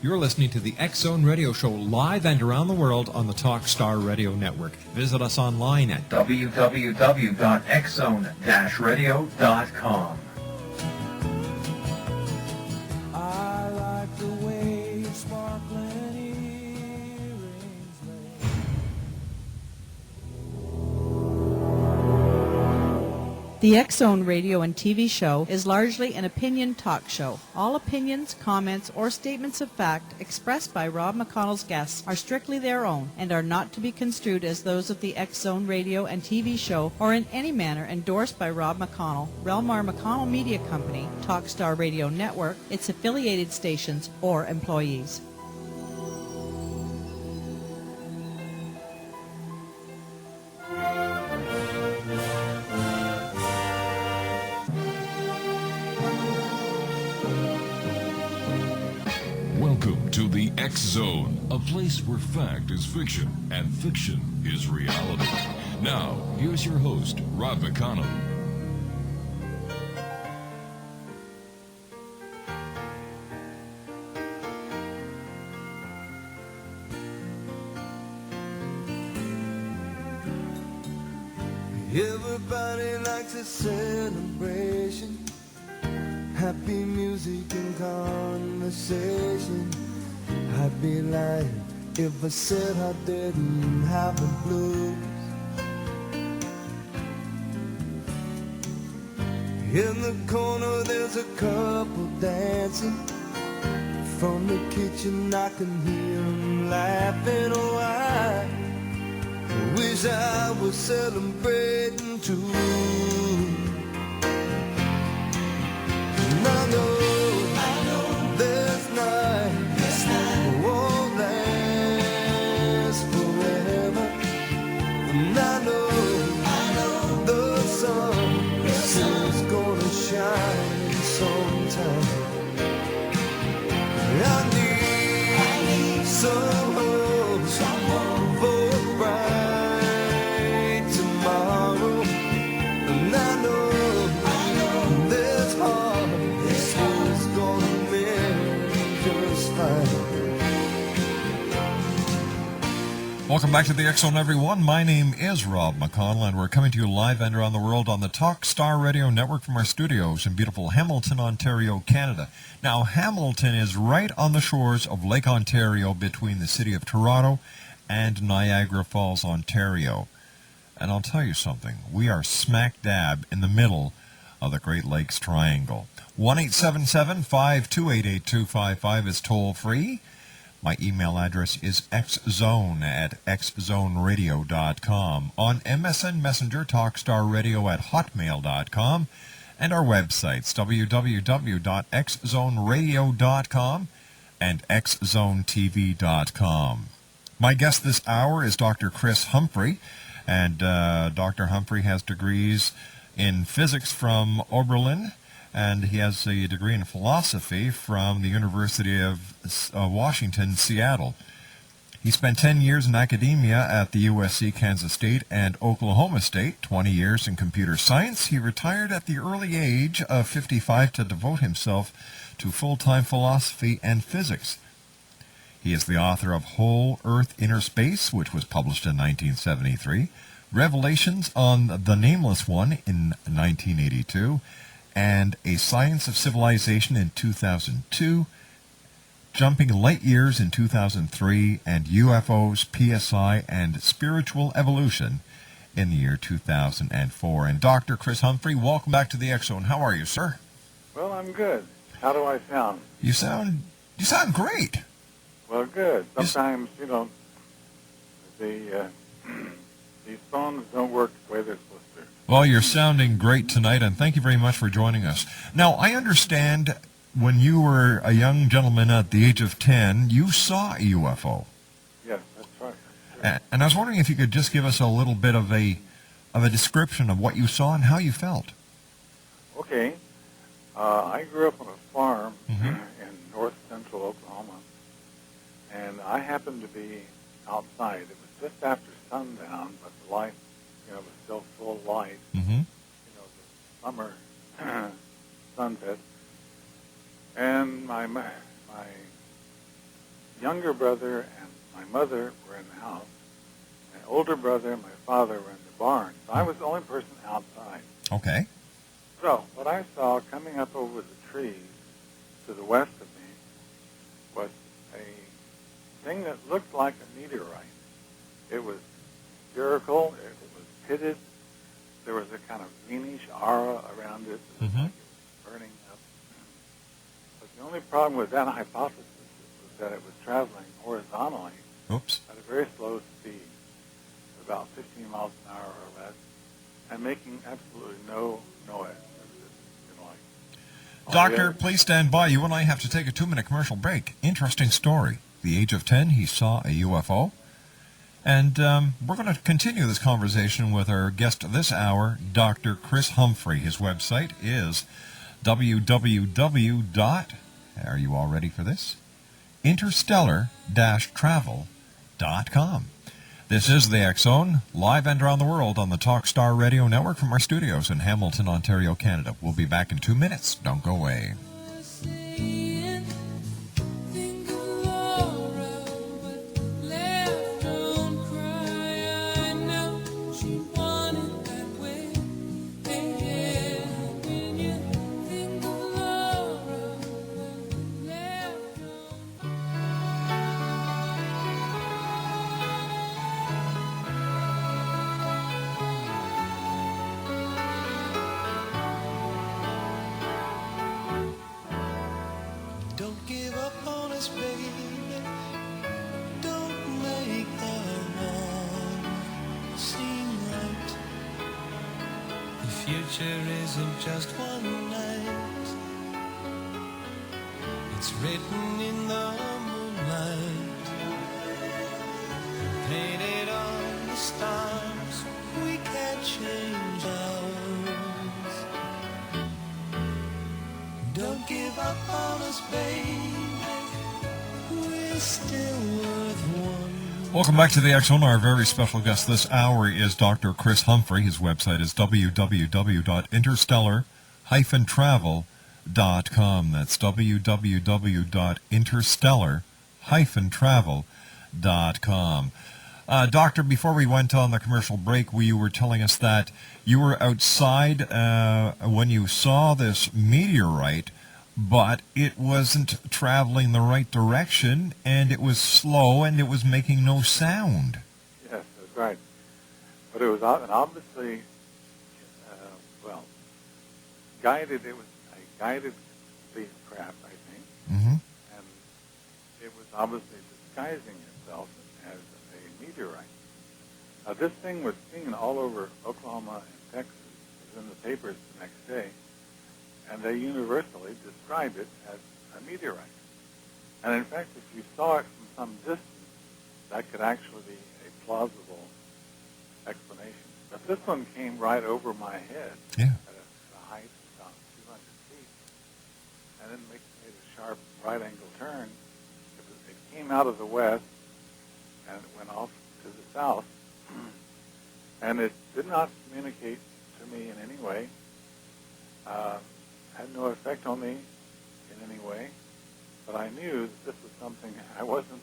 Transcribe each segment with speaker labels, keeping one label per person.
Speaker 1: You're listening to the X Zone Radio Show live and around the world on the Talkstar Radio Network. Visit us online at www.xzone-radio.com.
Speaker 2: I like the way your sparkling earrings lay.
Speaker 3: The X Zone radio and TV show is largely an opinion talk show. All opinions, comments, or statements of fact expressed by Rob McConnell's guests are strictly their own and are not to be construed as those of the X Zone radio and TV show or in any manner endorsed by Rob McConnell, Relmar McConnell Media Company, Talkstar Radio Network, its affiliated stations, or employees.
Speaker 4: Welcome to the X Zone, a place where fact is fiction and fiction is reality. Now, here's your host, Rob McConnell.
Speaker 2: Everybody likes a celebration, happy music and conversation. I'd be lying if I said I didn't have the blues. In the corner there's a couple dancing. From the kitchen I can hear them laughing. Oh, I wish I was celebrating too. And I know this night won't last forever. And I know the sun is gonna shine sometime. I need some hope for a bright tomorrow. And I know this heart is gonna mend just fine.
Speaker 1: Welcome back to the X Zone, everyone. My name is Rob McConnell, and we're coming to you live and around the world on the Talkstar Radio Network from our studios in beautiful Hamilton, Ontario, Canada. Now, Hamilton is right on the shores of Lake Ontario between the city of Toronto and Niagara Falls, Ontario. And I'll tell you something, we are smack dab in the middle of the Great Lakes Triangle. 1-877-528-8255 is toll-free. My email address is xzone@xzoneradio.com. On MSN Messenger, talkstarradio@hotmail.com. And our websites, www.xzoneradio.com and xzonetv.com. My guest this hour is Dr. Chris Humphrey, and Dr. Humphrey has degrees in physics from Oberlin, and he has a degree in philosophy from the University of Washington, Seattle. He spent 10 years in academia at the USC, Kansas State, and Oklahoma State, 20 years in computer science. He retired at the early age of 55 to devote himself to full-time philosophy and physics. He is the author of Whole Earth Inner Space, which was published in 1973, Revelations on the Nameless One in 1982, and A Science of Civilization in 2002, Jumping Light Years in 2003, and UFOs, PSI, and Spiritual Evolution in the year 2004. And Dr. Chris Humphrey, welcome back to the X Zone. How are you, sir?
Speaker 5: Well, I'm good. How do I sound?
Speaker 1: You sound great.
Speaker 5: Well, good. Sometimes, these phones don't work the way they're supposed to.
Speaker 1: Well, you're sounding great tonight, and thank you very much for joining us. Now, I understand when you were a young gentleman at the age of 10, you saw a UFO.
Speaker 5: Yes, that's right. Sure.
Speaker 1: And I was wondering if you could just give us a little bit of a description of what you saw and how you felt.
Speaker 5: Okay. I grew up on a farm
Speaker 1: Mm-hmm.
Speaker 5: in north central Oklahoma, and I happened to be outside. It was just after sundown, but the light, was still full light.
Speaker 1: Mm-hmm.
Speaker 5: The summer sunset. And my younger brother and my mother were in the house. My older brother and my father were in the barn. So I was the only person outside.
Speaker 1: Okay.
Speaker 5: So what I saw coming up over the trees to the west of me was a thing that looked like a meteorite. It was spherical. It was pitted. There was a kind of greenish aura around it. It was like it was burning up. But the only problem with that hypothesis was that it was traveling horizontally
Speaker 1: Oops.
Speaker 5: at a very slow speed, about 15 miles an hour or less, and making absolutely no noise. It was just, like...
Speaker 1: Doctor, please stand by. You and I have to take a 2-minute commercial break. Interesting story. The age of 10, he saw a UFO. And we're going to continue this conversation with our guest this hour, Dr. Chris Humphrey. His website is are you all ready for this? interstellar-travel.com. This is the X-Zone, live and around the world on the Talkstar Radio Network from our studios in Hamilton, Ontario, Canada. We'll be back in 2 minutes. Don't go away.
Speaker 2: Future isn't just one night. It's written in the moonlight, painted on the stars. We can't change ours. Don't give up on us, baby. We're still worth one.
Speaker 1: Welcome back to the X-Zone. Our very special guest this hour is Dr. Chris Humphrey. His website is www.interstellar-travel.com. That's www.interstellar-travel.com. Doctor, before we went on the commercial break, you were telling us that you were outside when you saw this meteorite, but it wasn't traveling the right direction, and it was slow, and it was making no sound.
Speaker 5: Yes, that's right. But it was obviously, guided. It was a guided spacecraft, I think.
Speaker 1: Mm-hmm.
Speaker 5: And it was obviously disguising itself as a meteorite. Now, this thing was seen all over Oklahoma and Texas. It was in the papers the next day. And they universally described it as a meteorite. And in fact, if you saw it from some distance, that could actually be a plausible explanation. But this one came right over my head at a height of about 200 feet, and then made a sharp right-angle turn. It came out of the west, and it went off to the south, and it did not communicate to me in any way. Had no effect on me in any way, but I knew that this was something I wasn't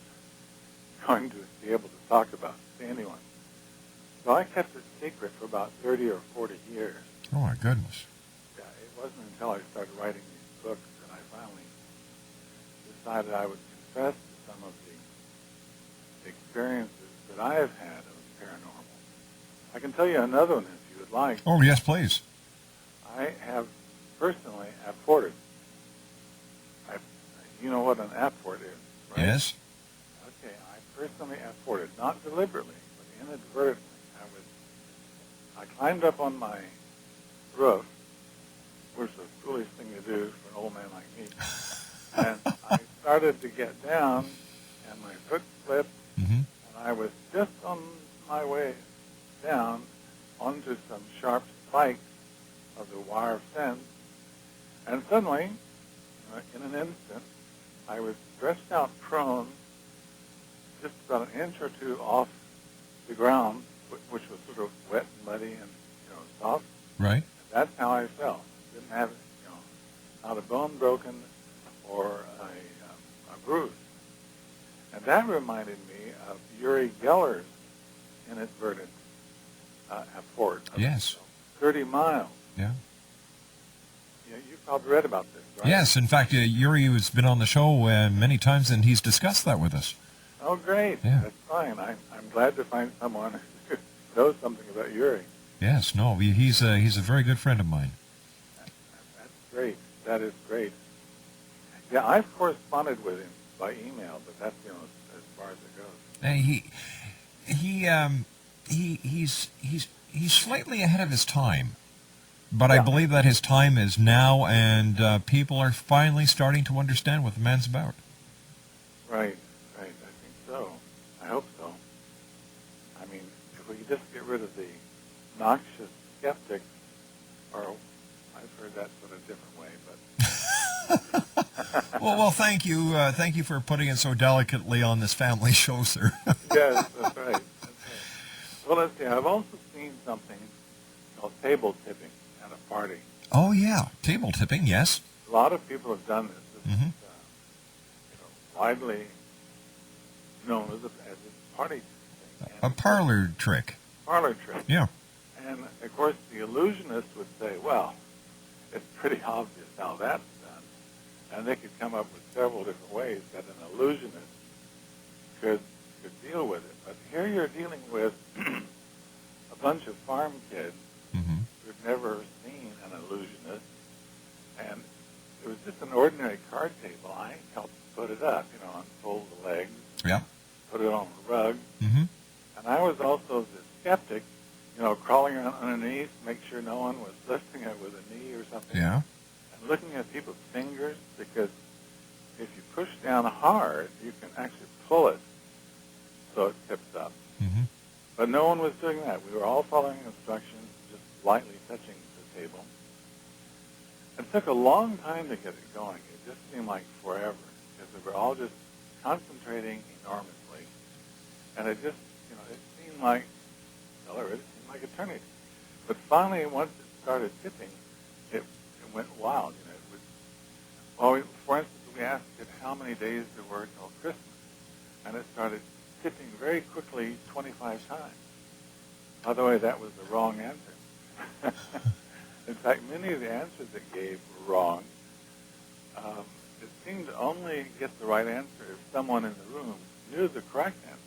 Speaker 5: going to be able to talk about to anyone. So I kept it secret for about 30 or 40 years.
Speaker 1: Oh, my goodness.
Speaker 5: Yeah, it wasn't until I started writing these books that I finally decided I would confess to some of the experiences that I have had of the paranormal. I can tell you another one if you would like.
Speaker 1: Oh, yes, please.
Speaker 5: I have personally apported. You know what an apport is, right?
Speaker 1: Yes.
Speaker 5: Okay, I personally apported, not deliberately, but inadvertently. I climbed up on my roof, which is a foolish thing to do for an old man like me, and I started to get down, and my foot slipped, and I was just on my way down onto some sharp spikes of the wire fence. And suddenly, in an instant, I was stretched out prone, just about an inch or two off the ground, which was sort of wet and muddy and soft.
Speaker 1: Right.
Speaker 5: And that's how I felt. Didn't have not a bone broken or a bruise. And that reminded me of Uri Geller's inadvertent port.
Speaker 1: Yes.
Speaker 5: 30 miles.
Speaker 1: Yeah.
Speaker 5: Yeah, you've probably read about this, right?
Speaker 1: Yes, in fact, Yuri has been on the show many times, and he's discussed that with us.
Speaker 5: Oh, great.
Speaker 1: Yeah.
Speaker 5: That's fine. I'm glad to find someone who knows something about Yuri.
Speaker 1: Yes, no, he's a very good friend of mine.
Speaker 5: That's great. That is great. Yeah, I've corresponded with him by email, but that's, as far as it goes.
Speaker 1: He's slightly ahead of his time, but
Speaker 5: Yeah.
Speaker 1: I believe that his time is now, and people are finally starting to understand what the man's about.
Speaker 5: Right. I think so. I hope so. I mean, if we could just get rid of the noxious skeptics, or I've heard that sort of different way, but...
Speaker 1: Well, thank you. Thank you for putting it so delicately on this family show, sir.
Speaker 5: Yes, that's right. Well, let's see. I've also seen something called table tipping at a party.
Speaker 1: Oh, yeah. Table tipping, yes.
Speaker 5: A lot of people have done this. This
Speaker 1: Mhm.
Speaker 5: is widely known as a party thing.
Speaker 1: A parlor trick.
Speaker 5: Parlor trick.
Speaker 1: Yeah.
Speaker 5: And, of course, the illusionist would say, well, it's pretty obvious how that's done. And they could come up with several different ways that an illusionist could deal with it. But here you're dealing with a bunch of farm kids
Speaker 1: Mm-hmm.
Speaker 5: who've never seen an illusionist. And it was just an ordinary card table. I helped put it up, unfold the legs,
Speaker 1: Yeah.
Speaker 5: put it on a rug.
Speaker 1: Mm-hmm.
Speaker 5: And I was also the skeptic, crawling around underneath, make sure no one was lifting it with a knee or something.
Speaker 1: Yeah.
Speaker 5: And looking at people's fingers, because if you push down hard, you can actually pull it so it tips up.
Speaker 1: Mm-hmm.
Speaker 5: But no one was doing that. We were all following instructions, just lightly touching the table. It took a long time to get it going. It just seemed like forever, because we were all just concentrating enormously. And it just, it seemed like, it really seemed like eternity. But finally, once it started tipping, it went wild. For instance, we asked it how many days there were till Christmas, and it started tipping very quickly 25 times. By the way, that was the wrong answer. In fact, many of the answers it gave were wrong. It seemed to only get the right answer if someone in the room knew the correct answer.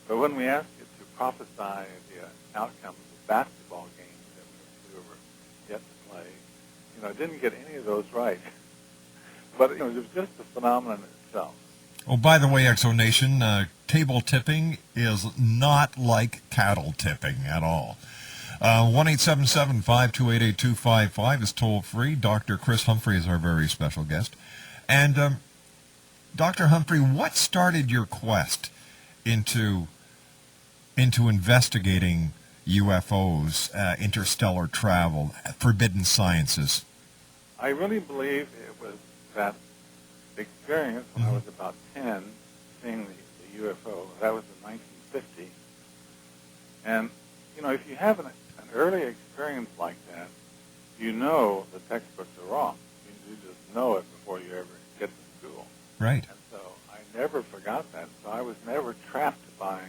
Speaker 5: But when we asked it to prophesy the outcomes of basketball games that we were yet to play, it didn't get any of those right. But it was just a phenomenon itself.
Speaker 1: Oh, by the way, Exo Nation, table tipping is not like cattle tipping at all. 1-877-528-8255 is toll-free. Dr. Chris Humphrey is our very special guest. And, Dr. Humphrey, what started your quest into investigating UFOs, interstellar travel, forbidden sciences?
Speaker 5: I really believe it was that experience when I was about 10, seeing the UFO. That was in 1950. And, if you have an early experience like that, the textbooks are wrong. You just know it before you ever get to school.
Speaker 1: Right.
Speaker 5: And so I never forgot that. So I was never trapped by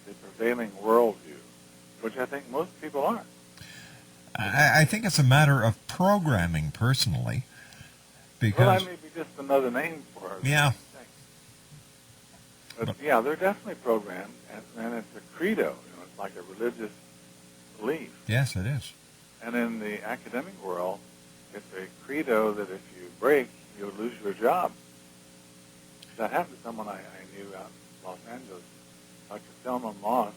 Speaker 5: the prevailing worldview, which I think most people are.
Speaker 1: I think it's a matter of programming, personally. Because,
Speaker 5: Well, that may be just another name for it.
Speaker 1: Yeah.
Speaker 5: But yeah, they're definitely programmed, and it's a credo. It's like a religious belief.
Speaker 1: Yes, it is.
Speaker 5: And in the academic world, it's a credo that if you break, you'll lose your job. That happened to someone I knew out in Los Angeles, Dr. Thelma Moss,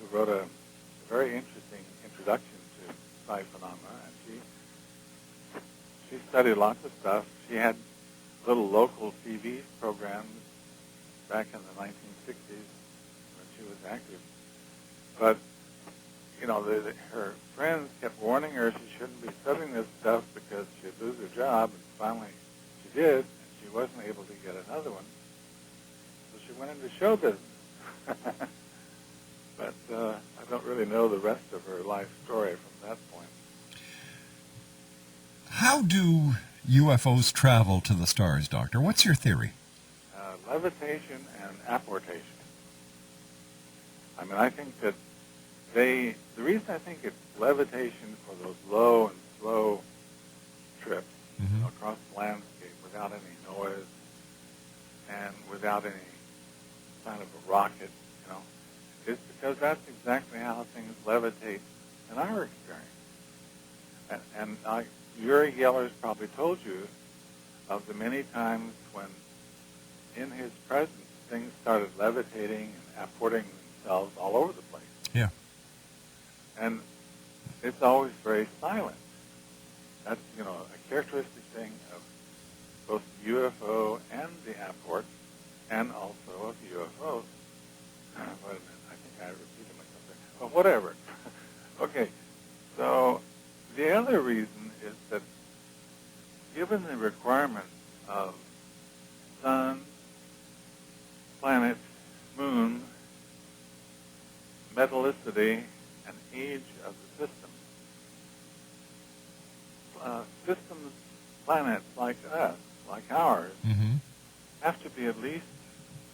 Speaker 5: who wrote a very interesting introduction to psi phenomena, and she studied lots of stuff. She had little local TV programs back in the 1960s when she was active. But, her friends kept warning her she shouldn't be studying this stuff because she'd lose her job, and finally she did, and she wasn't able to get another one. So she went into show business. But I don't really know the rest of her life story from that point.
Speaker 1: How do UFOs travel to the stars, Doctor? What's your theory?
Speaker 5: levitation and apportation. I mean, I think that the reason I think it's levitation for those low and slow trips across the landscape without any noise and without any kind of a rocket, is because that's exactly how things levitate in our experience. And Uri Geller's probably told you of the many times when, in his presence, things started levitating and apporting themselves all over the place.
Speaker 1: Yeah.
Speaker 5: And it's always very silent. That's, a characteristic thing of both the UFO and the apport, and also of UFOs. Wait a minute, I think I repeated myself there. But whatever. Okay, so the other reason is that given the requirements of sun, planet, moon, metallicity, and age of the system, systems, planets like us, like ours, have to be at least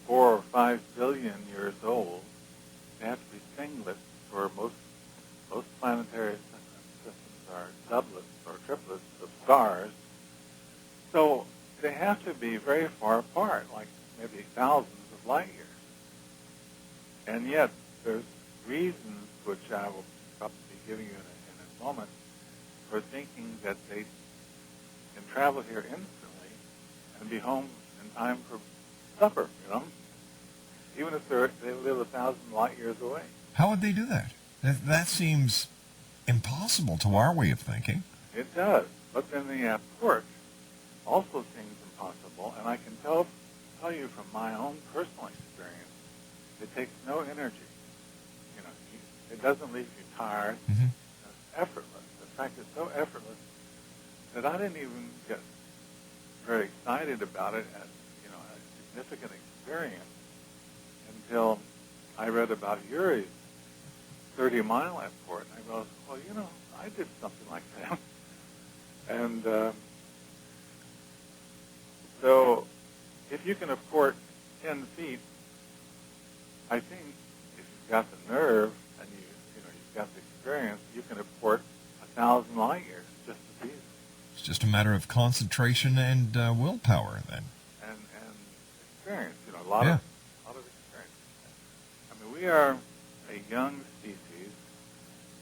Speaker 5: 4 or 5 billion years old. They have to be singlets, or most planetary systems are doublets or triplets of stars. So they have to be very far apart, like maybe thousands of light years. And yet there's reasons, which I will probably be giving you in a moment, for thinking that they can travel here instantly and be home in time for supper, even if they live 1,000 light years away.
Speaker 1: How would they do that? That seems impossible to our way of thinking.
Speaker 5: It does, but then the apport also seems impossible, and I can tell you from my own personal experience, it takes no energy. It doesn't leave you tired. It's effortless. In fact, it's so effortless that I didn't even get very excited about it as a significant experience until I read about Uri's 30-mile apport. And I goes, well, I did something like that. And so if you can apport 10 feet, I think if you've got the nerve and you've got the experience, you can apport 1,000 light years just as easy.
Speaker 1: It's just a matter of concentration and willpower, then.
Speaker 5: And experience, a lot of experience. I mean, we are a young species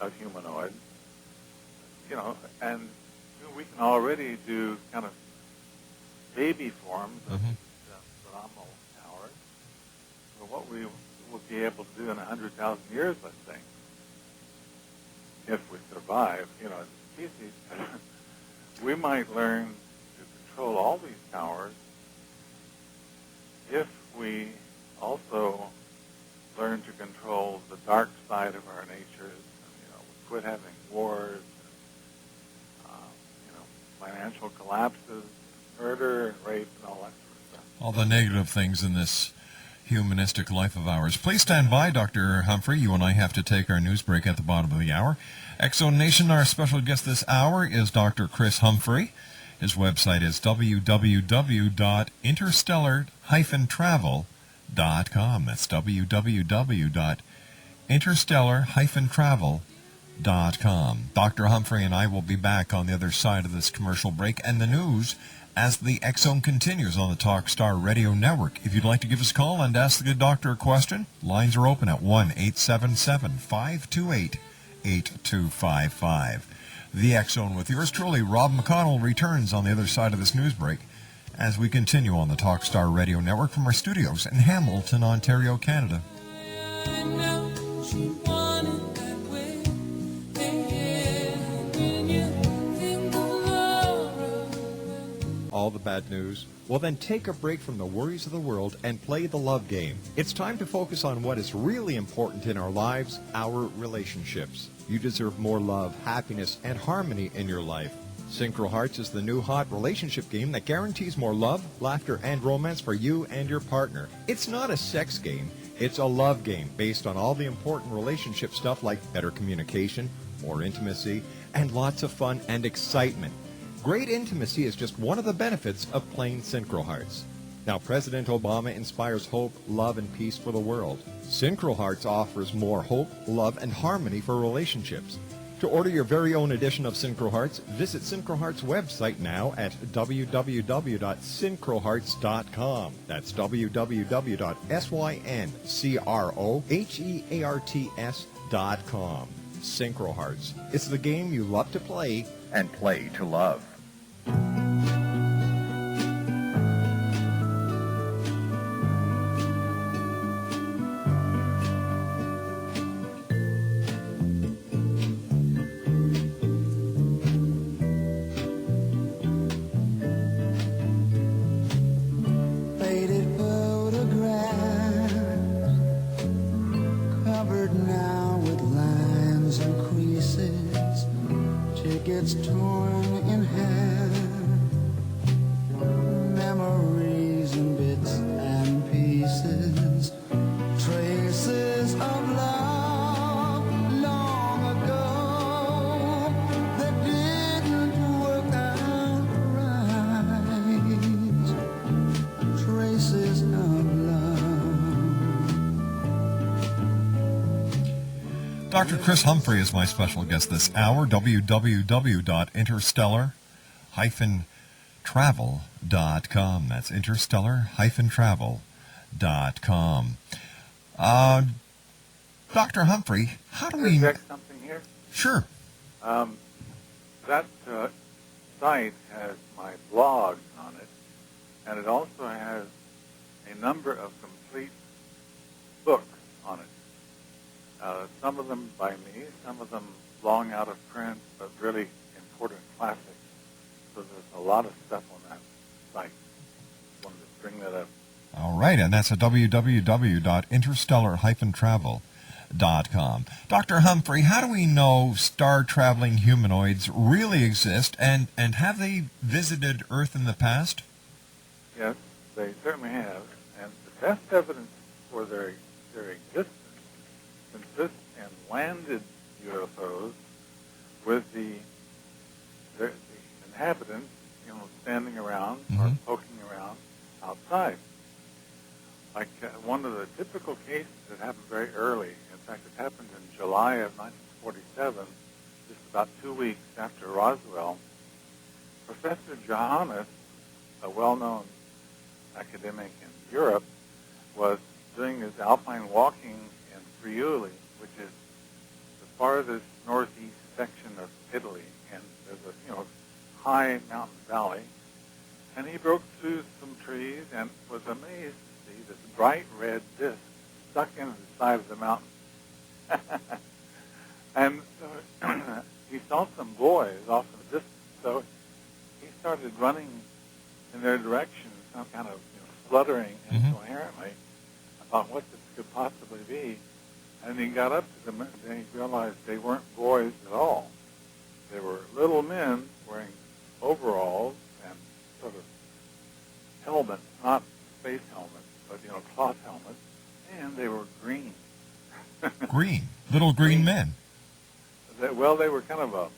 Speaker 5: of humanoid, and we can already do kind of baby forms of phenomenal powers. So what we will be able to do in 100,000 years, let's say, if we survive, as a species, we might learn to control all these powers if we also learn to control the dark side of our natures. We quit having wars, financial collapses, murder and rape and all that sort of stuff.
Speaker 1: All the negative things in this humanistic life of ours. Please stand by, Dr. Humphrey. You and I have to take our news break at the bottom of the hour. Exo Nation, our special guest this hour is Dr. Chris Humphrey. His website is www.interstellar-travel.com. That's www.interstellar-travel.com. Dr. Humphrey and I will be back on the other side of this commercial break and the news as the X-Zone continues on the Talkstar Radio Network. If you'd like to give us a call and ask the good doctor a question, lines are open at 1-877-528-8255. The X-Zone with yours truly, Rob McConnell, returns on the other side of this news break as we continue on the Talkstar Radio Network from our studios in Hamilton, Ontario, Canada. All the bad news? Well, then take a break from the worries of the world and play the love game. It's time to focus on what is really important in our lives, our relationships. You deserve more love, happiness, and harmony in your life. Synchro Hearts is the new hot relationship game that guarantees more love, laughter, and romance for you and your partner. It's not a sex game. It's a love game based on all the important relationship stuff like better communication, more intimacy, and lots of fun and excitement. Great intimacy is just one of the benefits of playing Synchro Hearts. Now, President Obama inspires hope, love, and peace for the world. Synchro Hearts offers more hope, love, and harmony for relationships. To order your very own edition of Synchro Hearts, visit Synchro Hearts' website now at www.synchrohearts.com. That's www.synchrohearts.com. Synchro Hearts. It's the game you love to play and play to love.
Speaker 2: It's torn in half, memories in bits and pieces, traces of love long ago that didn't work out right, traces of love.
Speaker 1: Dr. Chris Humphrey is my special guest this hour. www.interstellar-travel.com. That's interstellar-travel.com. Dr. Humphrey, how do we...
Speaker 5: Interject something here?
Speaker 1: Sure.
Speaker 5: That site has my blogs on it, and it also has a number of complete books on it. Some of them by me, some of them long out of print, but really important classics. So there's a lot of stuff on that site. Just wanted to bring that up.
Speaker 1: All right, and that's at www.interstellar-travel.com. Dr. Humphrey, how do we know star-traveling humanoids really exist, and have they visited Earth in the past?
Speaker 5: Yes, they certainly have. And the best evidence for their existence consists in landed UFOs with the inhabitants, standing around or poking around outside. Like one of the typical cases that happened very early. In fact, it happened in July of 1947, just about 2 weeks after Roswell. Professor Johannes, a well-known academic in Europe, was doing his alpine walking in Friuli, which is the farthest northeast section of Italy, and there's a high mountain valley, and he broke through some trees and was amazed to see this bright red disc stuck into the side of the mountain. And so he saw some boys off in the distance, so he started running in their direction, some kind of fluttering incoherently about what this could possibly be. And he got up to them, and he realized they weren't boys at all. They were little men wearing overalls and sort of helmets, not space helmets, but, cloth helmets, and they were green.
Speaker 1: Green. Little green men.
Speaker 5: They were kind of a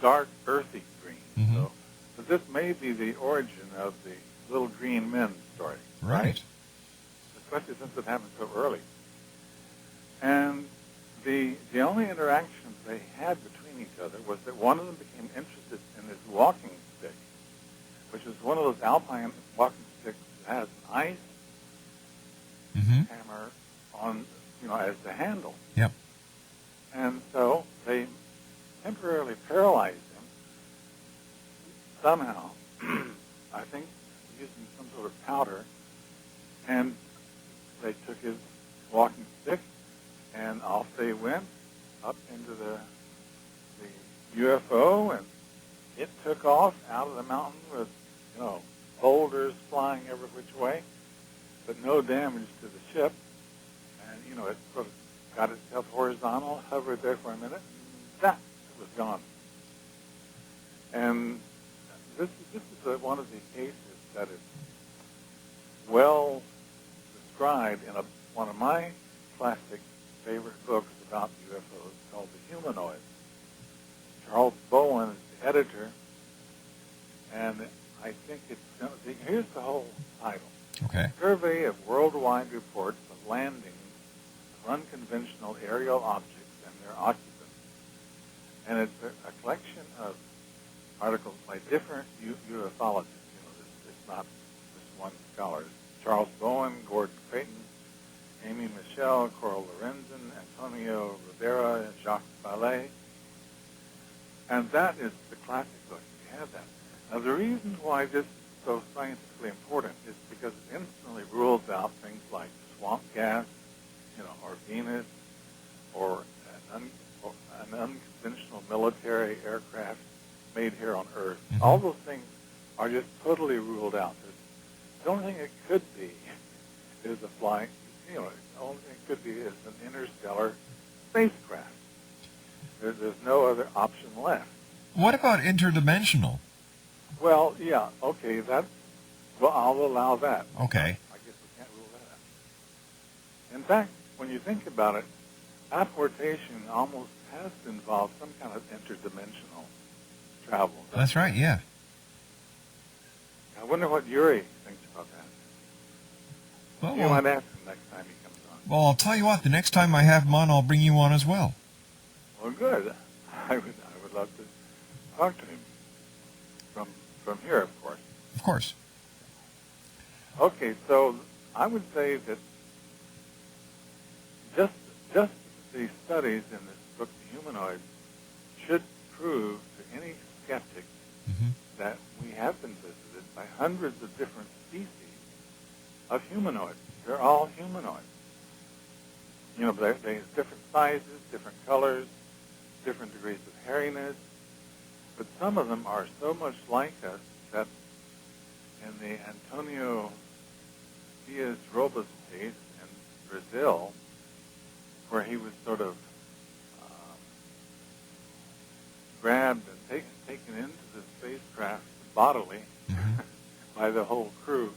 Speaker 5: dark, earthy green. So this may be the origin of the little green men story.
Speaker 1: Right.
Speaker 5: Especially since it happened so early. And the only interactions they had between each other was that one of them became interested in this walking stick, which is one of those alpine walking sticks that has an ice hammer on, as the handle.
Speaker 1: Yep.
Speaker 5: And so they temporarily paralyzed him somehow, I think using some sort of powder, and they took his walking stick, and off they went up into the UFO, and it took off out of the mountain with, boulders flying every which way, but no damage to the ship. And, it sort of got itself horizontal, hovered there for a minute, and it was gone. And this is one of the cases that is well described in one of my classic favorite books about UFOs called The Humanoids. Charles Bowen is the editor, and I think here's the whole title.
Speaker 1: Okay.
Speaker 5: Survey of worldwide reports of landings of unconventional aerial objects and their occupants. And it's a collection of articles by different ufologists. It's not just one scholar. Charles Bowen, Gordon Creighton, Amy Michelle, Coral Lorenzen, Antonio Rivera, and Jacques Vallée. And that is the classic book. You have that. Now, the reason why this is so scientifically important is because it instantly rules out things like swamp gas, or Venus, or an unconventional military aircraft made here on Earth.
Speaker 1: Mm-hmm.
Speaker 5: All those things are just totally ruled out. The only thing it could be is a flying, the only thing it could be is an interstellar spacecraft. There's no other option left.
Speaker 1: What about interdimensional?
Speaker 5: Well, yeah, okay, I'll allow that.
Speaker 1: Okay.
Speaker 5: I guess we can't rule that out. In fact, when you think about it, apportation almost has to involve some kind of interdimensional travel.
Speaker 1: That's right, yeah.
Speaker 5: I wonder what Yuri thinks about that.
Speaker 1: Well,
Speaker 5: You might ask him next time he comes on.
Speaker 1: well, I'll tell you what, the next time I have him on, I'll bring you on as well.
Speaker 5: Well, good. I would love to talk to him from here, of course.
Speaker 1: Of course.
Speaker 5: Okay, so I would say that just the studies in this book, The Humanoids, should prove to any skeptic
Speaker 1: Mm-hmm.
Speaker 5: that we have been visited by hundreds of different species of humanoids. They're all humanoids. They're different sizes, different colors, different degrees of hairiness, but some of them are so much like us that in the Antonio Diaz Robles case in Brazil, where he was sort of grabbed and taken into the spacecraft bodily
Speaker 1: Mm-hmm.
Speaker 5: by the whole crew,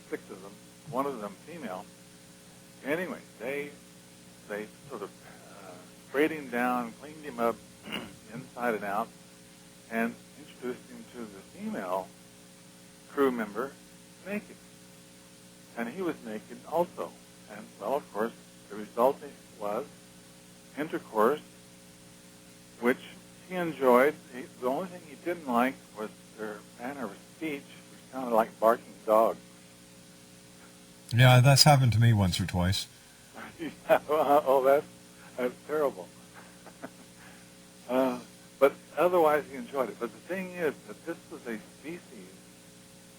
Speaker 5: 6 of them, one of them female. Anyway, they sort of sprayed him down, cleaned him up inside and out, and introduced him to the female crew member naked. And he was naked also. And, well, of course, the result was intercourse, which he enjoyed. The only thing he didn't like was their manner of speech, which sounded like barking dogs.
Speaker 1: Yeah, that's happened to me once or twice.
Speaker 5: Oh, that's terrible. But otherwise, he enjoyed it. But the thing is that this was a species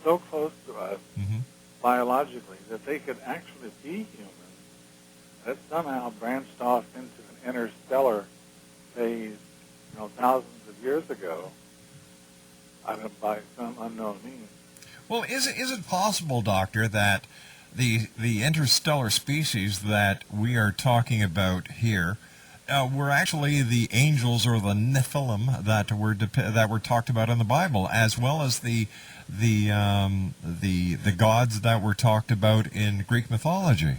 Speaker 5: so close to us
Speaker 1: Mm-hmm.
Speaker 5: biologically that they could actually be humans that somehow branched off into an interstellar phase, thousands of years ago, by some unknown means.
Speaker 1: Well, is it possible, Doctor, that the interstellar species that we are talking about here were actually the angels or the Nephilim that were talked about in the Bible, as well as the gods that were talked about in Greek mythology?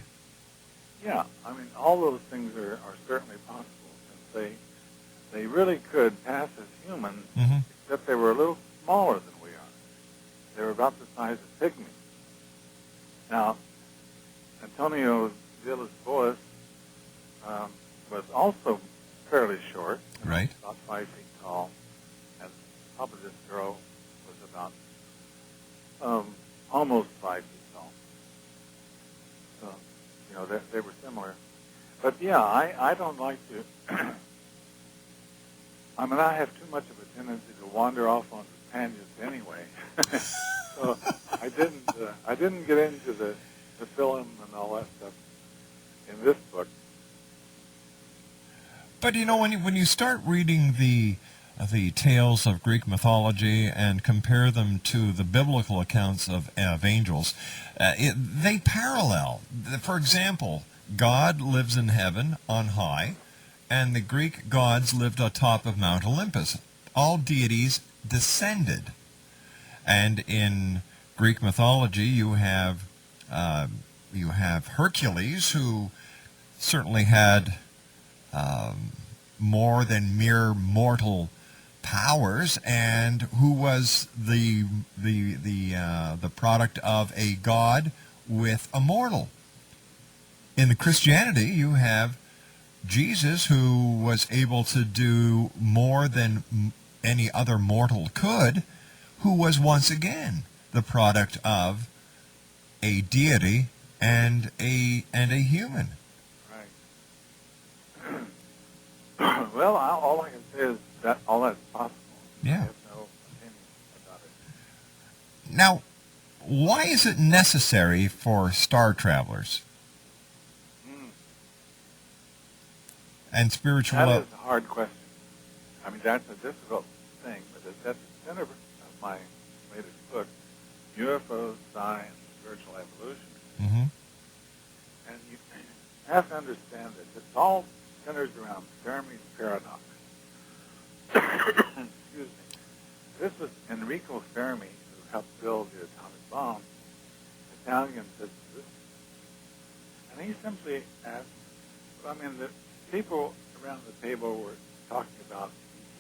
Speaker 5: Yeah, I mean, all those things are certainly possible, since they really could pass as humans,
Speaker 1: Mm-hmm.
Speaker 5: except they were a little smaller than we are. They were about the size of pygmies. Now, Antonio Villas Boas was also fairly short,
Speaker 1: Right.
Speaker 5: about 5 feet tall, and the top of this girl was about almost 5 feet tall. So, they were similar. But yeah, I don't like to. I mean, I have too much of a tendency to wander off on tangents anyway. So I didn't get into the film and all that stuff in this book.
Speaker 1: But when you start reading the tales of Greek mythology and compare them to the biblical accounts of angels, they parallel. For example, God lives in heaven on high, and the Greek gods lived atop of Mount Olympus. All deities descended. And in Greek mythology, you have Hercules, who certainly had more than mere mortal powers, and who was the product of a god with a mortal. In the Christianity, you have Jesus, who was able to do more than any other mortal could, who was once again the product of a deity and a human.
Speaker 5: Right. Well, all I can say is that all that's possible.
Speaker 1: Yeah.
Speaker 5: I have no opinion about it.
Speaker 1: Now, why is it necessary for star travelers and spiritual?
Speaker 5: That is a hard question. I mean, that's a difficult thing, but it's at the center of my latest book, UFOs, Science, Spiritual Evolution.
Speaker 1: Mm-hmm.
Speaker 5: And you have to understand that it all centers around Fermi's paradox. Excuse me. This was Enrico Fermi, who helped build the atomic bomb, Italian physicist. And he simply asked, I mean, the people around the table were talking about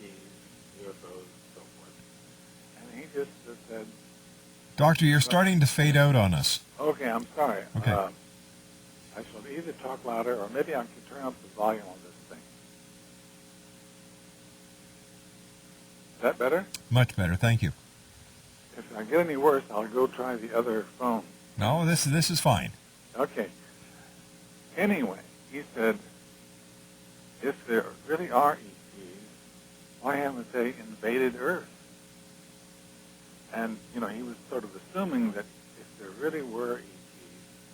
Speaker 5: ETs, UFOs, and so forth. And he just said,
Speaker 1: Doctor, you're starting to fade out on us.
Speaker 5: okay, I'm sorry.
Speaker 1: Okay.
Speaker 5: I shall either talk louder or maybe I can turn up the volume on this thing. Is that better?
Speaker 1: Much better, thank you.
Speaker 5: If I get any worse, I'll go try the other phone.
Speaker 1: No, this is fine.
Speaker 5: Okay. Anyway, he said, if there really are ETs, why haven't they invaded Earth? And, you know, he was sort of assuming that if there really were ETs,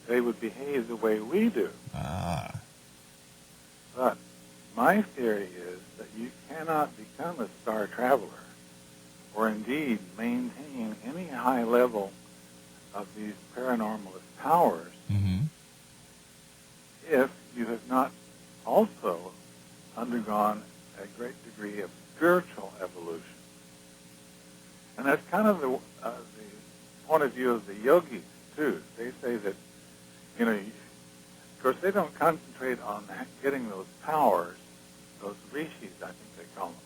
Speaker 5: they would behave the way we do.
Speaker 1: Ah.
Speaker 5: But my theory is that you cannot become a star traveler or indeed maintain any high level of these paranormalist powers
Speaker 1: Mm-hmm.
Speaker 5: if you have not also undergone a great degree of spiritual evolution. And that's kind of the point of view of the yogis, too. They say that, you know, of course, they don't concentrate on getting those powers, those rishis, I think they call them.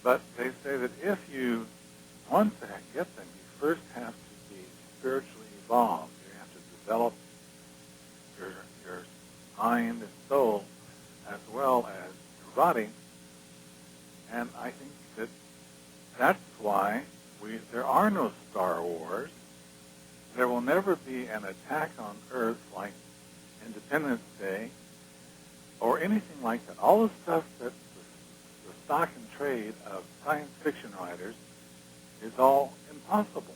Speaker 5: But they say that if you want to get them, you first have to be spiritually evolved. You have to develop your mind and soul as well as your body. And I think that that's why there are no Star Wars. There will never be an attack on Earth like Independence Day or anything like that. All the stuff that the stock and trade of science fiction writers is all impossible.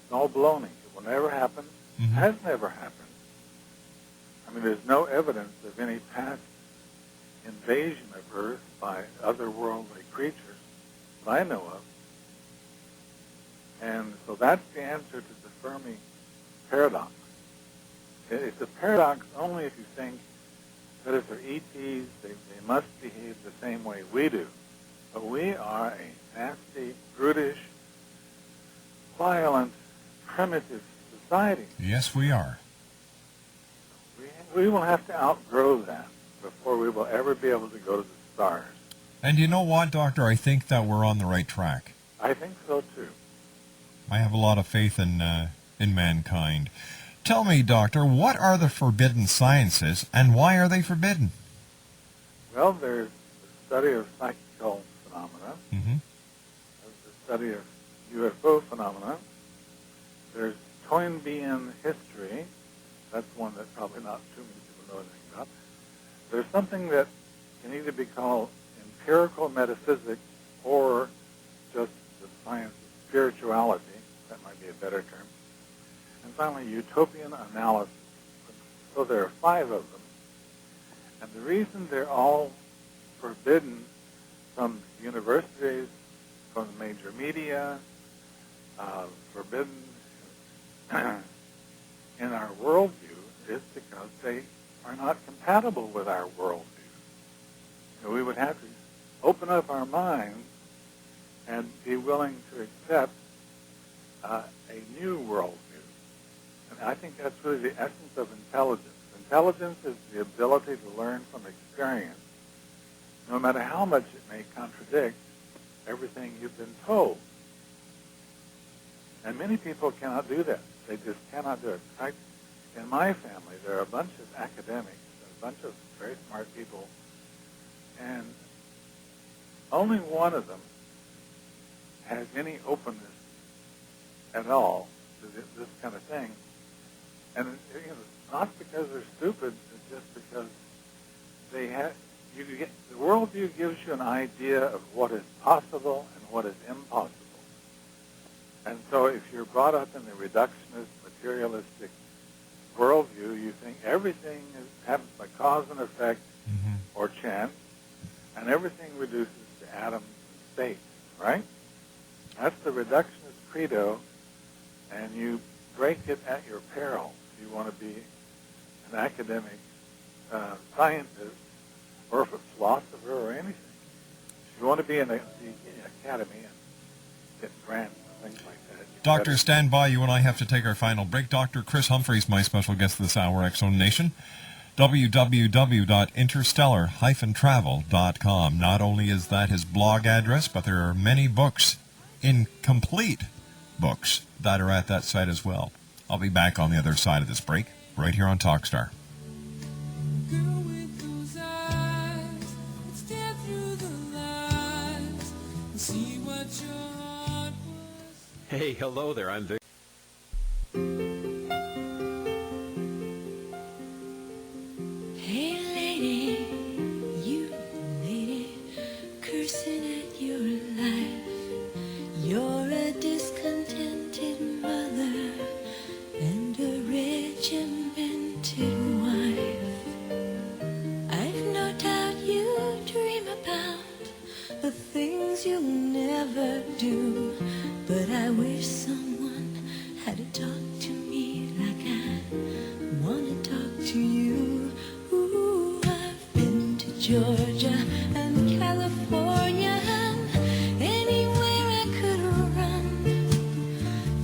Speaker 5: It's all baloney. It will never happen.
Speaker 1: Mm-hmm.
Speaker 5: Has never happened. I mean, there's no evidence of any past invasion of Earth by otherworldly creatures that I know of. And so that's the answer to the Fermi paradox. It's a paradox only if you think that if they're ETs, they must behave the same way we do. But we are a nasty, brutish, violent, primitive society.
Speaker 1: Yes, we are.
Speaker 5: We will have to outgrow that before we will ever be able to go to the stars.
Speaker 1: And you know what, Doctor? I think that we're on the right track.
Speaker 5: I think so, too.
Speaker 1: I have a lot of faith in mankind. Tell me, Doctor, what are the forbidden sciences, and why are they forbidden?
Speaker 5: Well, there's the study of psychical phenomena.
Speaker 1: Mm-hmm.
Speaker 5: There's the study of UFO phenomena. There's Toynbean history. That's one that probably not too many people know anything about. There's something that can either be called empirical metaphysics or just the science of spirituality. That might be a better term. And finally, utopian analysis. So there are 5 of them. And the reason they're all forbidden from universities, from the major media, forbidden in our worldview is because they are not compatible with our worldview. So we would have to open up our minds and be willing to accept a new worldview. And I think that's really the essence of intelligence. Intelligence is the ability to learn from experience, no matter how much it may contradict everything you've been told. And many people cannot do that. They just cannot do it. In fact, in my family, there are a bunch of academics, a bunch of very smart people, and only one of them has any openness at all to this kind of thing. And not because they're stupid, it's just because they have. The worldview gives you an idea of what is possible and what is impossible. And so if you're brought up in the reductionist, materialistic worldview, you think everything happens by cause and effect or chance, and everything reduces to atoms and states, right? That's the reductionist credo, and you break it at your peril if you want to be an academic scientist or a philosopher or anything. If you want to be in the academy and get grants and things like that.
Speaker 1: Doctor, stand by. You and I have to take our final break. Dr. Chris Humphrey is my special guest this hour, X-Zone Nation. www.interstellar-travel.com. Not only is that his blog address, but there are many books, incomplete books, that are at that site as well. I'll be back on the other side of this break, right here on Talkstar.
Speaker 6: Hey, hello there. I'm Vic.
Speaker 7: Hey lady, you lady, cursing at your life. You're a discontented mother and a regimented wife. I've no doubt you dream about the things you'll never do. But I wish someone had to talk to me like I want to talk to you. Ooh, I've been to Georgia and California and anywhere I could run.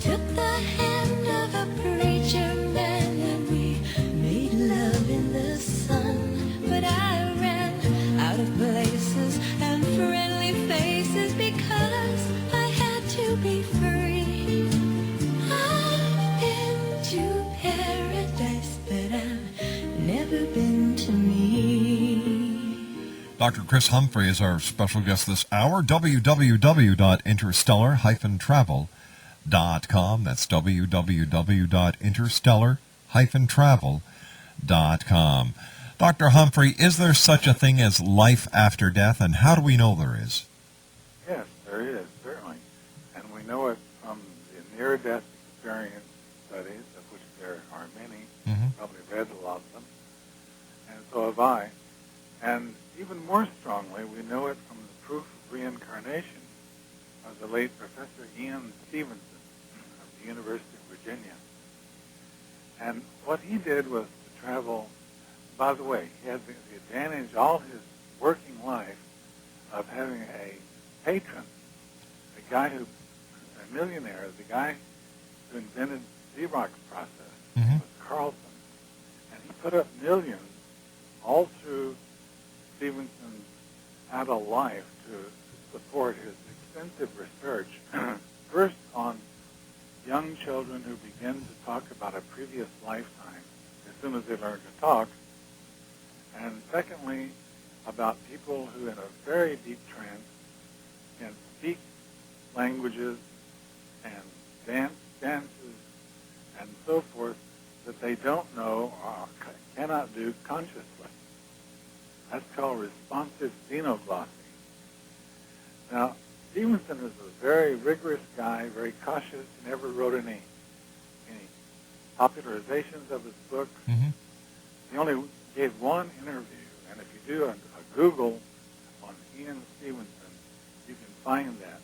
Speaker 7: Took the hand of a preacher man and we made love in the sun. But I ran out of places and friendly faces because to be free. I've been to paradise, but I've never been to me.
Speaker 1: Dr. Chris Humphrey is our special guest this hour. www.interstellar-travel.com. That's www.interstellar-travel.com. Dr. Humphrey, is there such a thing as life after death, and how do we know there is?
Speaker 5: Yes, there is, certainly. We know it from the near-death experience studies, of which there are many. You've probably read a lot of them, and so have I. And even more strongly, we know it from the proof of reincarnation of the late Professor Ian Stevenson of the University of Virginia. And what he did was to travel. By the way, he had the advantage all his working life of having a patron, a guy who millionaire, the guy who invented the Xerox process was Carlson, and he put up millions all through Stevenson's adult life to support his extensive research, first on young children who begin to talk about a previous lifetime as soon as they learn to talk, and secondly, about people who in a very deep trance can speak languages and dances and so forth that they don't know or cannot do consciously. That's called responsive xenoglossy. Now, Stevenson is a very rigorous guy, very cautious. He never wrote any popularizations of his books. He only gave one interview, and if you do a Google on Ian Stevenson, you can find that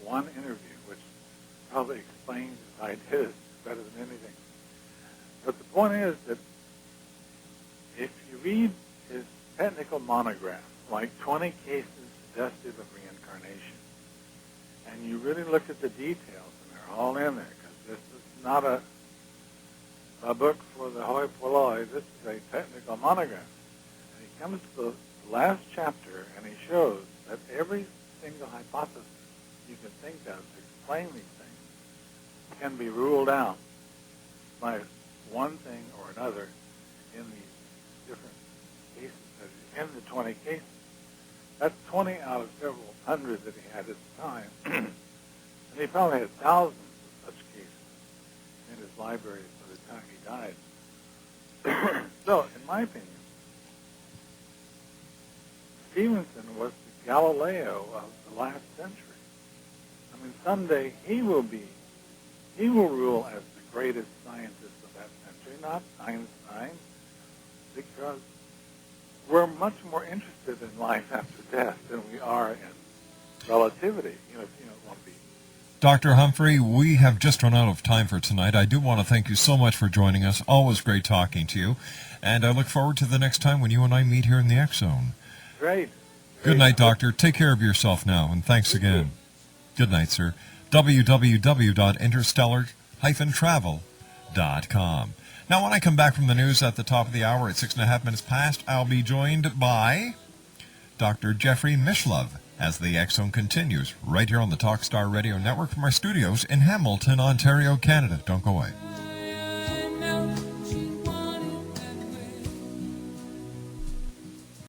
Speaker 5: one interview, which probably explains his ideas better than anything. But the point is that if you read his technical monograph, like 20 cases suggestive of reincarnation, and you really look at the details, and they're all in there, because this is not a book for the hoi polloi, this is a technical monograph. And he comes to the last chapter, and he shows that every single hypothesis you can think of to explain these things can be ruled out my one thing or another in these different cases, in the 20 cases. That's 20 out of several hundred that he had at the time. And he probably had thousands of such cases in his library by the time he died. So, in my opinion, Stevenson was the Galileo of the last century. I mean, someday he will rule as the greatest scientist of that century, not Einstein, because we're much more interested in life after death than we are in relativity. You know, if you don't want to be.
Speaker 1: Dr. Humphrey, we have just run out of time for tonight. I do want to thank you so much for joining us. Always great talking to you. And I look forward to the next time when you and I meet here in the X Zone.
Speaker 5: Great.
Speaker 1: Good night, Doctor. Take care of yourself now, and thanks again. Good night, sir. www.interstellar-travel.com. Now, when I come back from the news at the top of the hour at 6.5 minutes past, I'll be joined by Dr. Jeffrey Mishlove as the X Zone continues right here on the Talkstar Radio Network from our studios in Hamilton, Ontario, Canada. Don't go away.